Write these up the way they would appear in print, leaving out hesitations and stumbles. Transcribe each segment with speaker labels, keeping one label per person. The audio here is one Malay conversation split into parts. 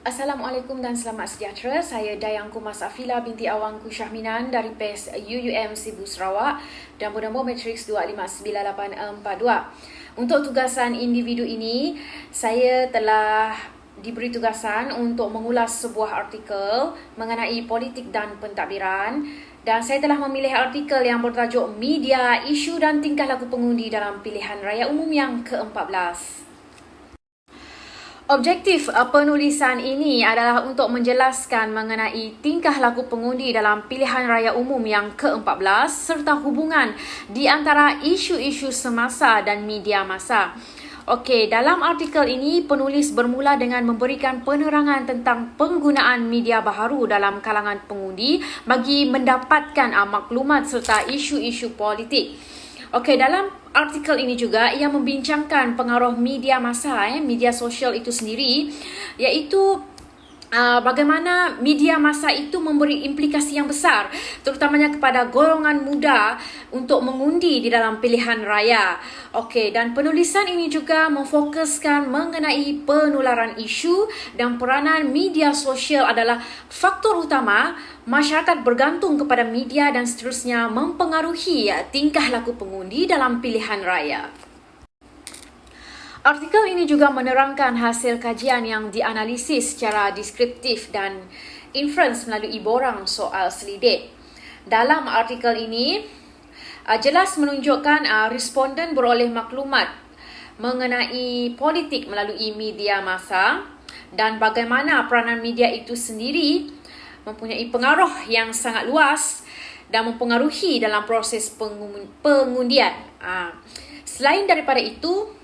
Speaker 1: Assalamualaikum dan selamat sejahtera. Saya Dayangku Mas Afila binti Awangku Syahminan dari PES UUM Sibu Sarawak dan bernombor matriks 2598842. Untuk tugasan individu ini, saya telah diberi tugasan untuk mengulas sebuah artikel mengenai politik dan pentadbiran, dan saya telah memilih artikel yang bertajuk Media, Isu dan Tingkah Laku Pengundi dalam Pilihan Raya Umum yang ke-14. Objektif penulisan ini adalah untuk menjelaskan mengenai tingkah laku pengundi dalam pilihan raya umum yang ke-14 serta hubungan di antara isu-isu semasa dan media masa. Okey, dalam artikel ini penulis bermula dengan memberikan penerangan tentang penggunaan media baharu dalam kalangan pengundi bagi mendapatkan maklumat serta isu-isu politik. Okey, dalam artikel ini juga ia membincangkan pengaruh media masa, media sosial itu sendiri, iaitu bagaimana media masa itu memberi implikasi yang besar, terutamanya kepada golongan muda untuk mengundi di dalam pilihan raya. Okey, dan penulisan ini juga memfokuskan mengenai penularan isu dan peranan media sosial adalah faktor utama masyarakat bergantung kepada media dan seterusnya mempengaruhi tingkah laku pengundi dalam pilihan raya. Artikel ini juga menerangkan hasil kajian yang dianalisis secara deskriptif dan inference melalui borang soal selidik. Dalam artikel ini, jelas menunjukkan responden beroleh maklumat mengenai politik melalui media masa dan bagaimana peranan media itu sendiri mempunyai pengaruh yang sangat luas dan mempengaruhi dalam proses pengundian. Selain daripada itu,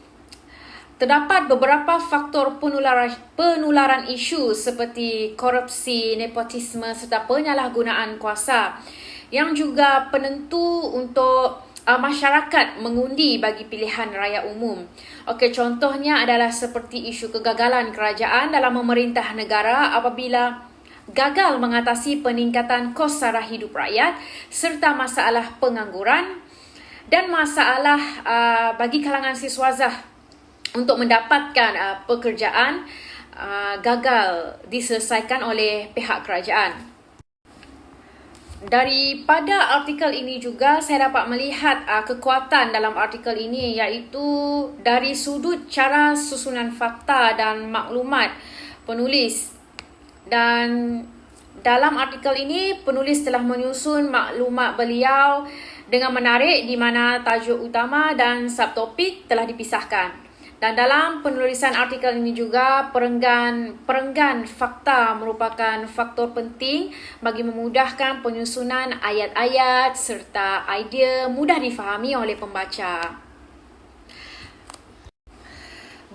Speaker 1: terdapat beberapa faktor penularan isu seperti korupsi, nepotisme serta penyalahgunaan kuasa yang juga penentu untuk masyarakat mengundi bagi pilihan raya umum. Okey, contohnya adalah seperti isu kegagalan kerajaan dalam memerintah negara apabila gagal mengatasi peningkatan kos sara hidup rakyat serta masalah pengangguran dan masalah bagi kalangan siswazah untuk mendapatkan pekerjaan gagal diselesaikan oleh pihak kerajaan. Daripada artikel ini juga saya dapat melihat kekuatan dalam artikel ini, iaitu dari sudut cara susunan fakta dan maklumat penulis. Dan dalam artikel ini penulis telah menyusun maklumat beliau dengan menarik di mana tajuk utama dan subtopik telah dipisahkan. Dan dalam penulisan artikel ini juga perenggan fakta merupakan faktor penting bagi memudahkan penyusunan ayat-ayat serta idea mudah difahami oleh pembaca.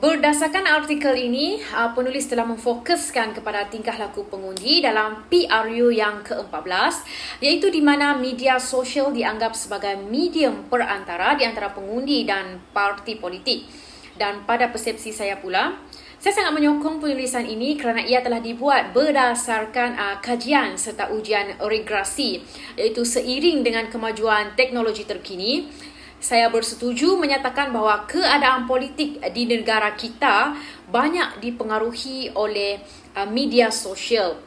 Speaker 1: Berdasarkan artikel ini, penulis telah memfokuskan kepada tingkah laku pengundi dalam PRU yang ke-14, iaitu di mana media sosial dianggap sebagai medium perantara di antara pengundi dan parti politik. Dan pada persepsi saya pula, saya sangat menyokong penulisan ini kerana ia telah dibuat berdasarkan kajian serta ujian regresi, iaitu seiring dengan kemajuan teknologi terkini. Saya bersetuju menyatakan bahawa keadaan politik di negara kita banyak dipengaruhi oleh media sosial.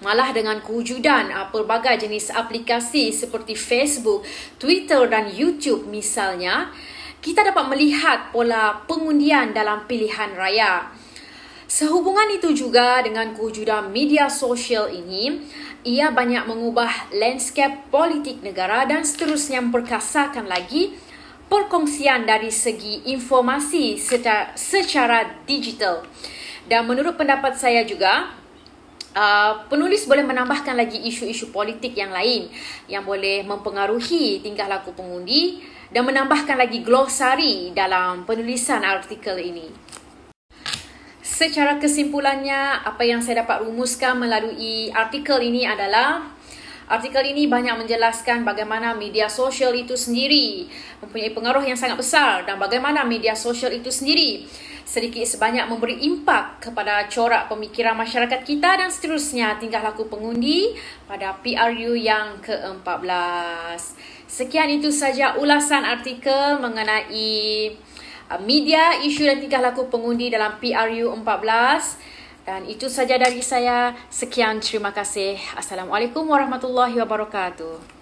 Speaker 1: Malah dengan kewujudan pelbagai jenis aplikasi seperti Facebook, Twitter dan YouTube misalnya, kita dapat melihat pola pengundian dalam pilihan raya. Sehubungan itu juga dengan kewujudan media sosial ini, ia banyak mengubah landscape politik negara dan seterusnya memperkasakan lagi perkongsian dari segi informasi secara digital. Dan menurut pendapat saya juga, penulis boleh menambahkan lagi isu-isu politik yang lain yang boleh mempengaruhi tingkah laku pengundi dan menambahkan lagi glosari dalam penulisan artikel ini. Secara kesimpulannya, apa yang saya dapat rumuskan melalui artikel ini adalah artikel ini banyak menjelaskan bagaimana media sosial itu sendiri mempunyai pengaruh yang sangat besar dan bagaimana media sosial itu sendiri sedikit sebanyak memberi impak kepada corak pemikiran masyarakat kita dan seterusnya tingkah laku pengundi pada PRU yang ke-14. Sekian itu saja ulasan artikel mengenai media, isu dan tingkah laku pengundi dalam PRU 14. Dan itu saja dari saya. Sekian, terima kasih. Assalamualaikum warahmatullahi wabarakatuh.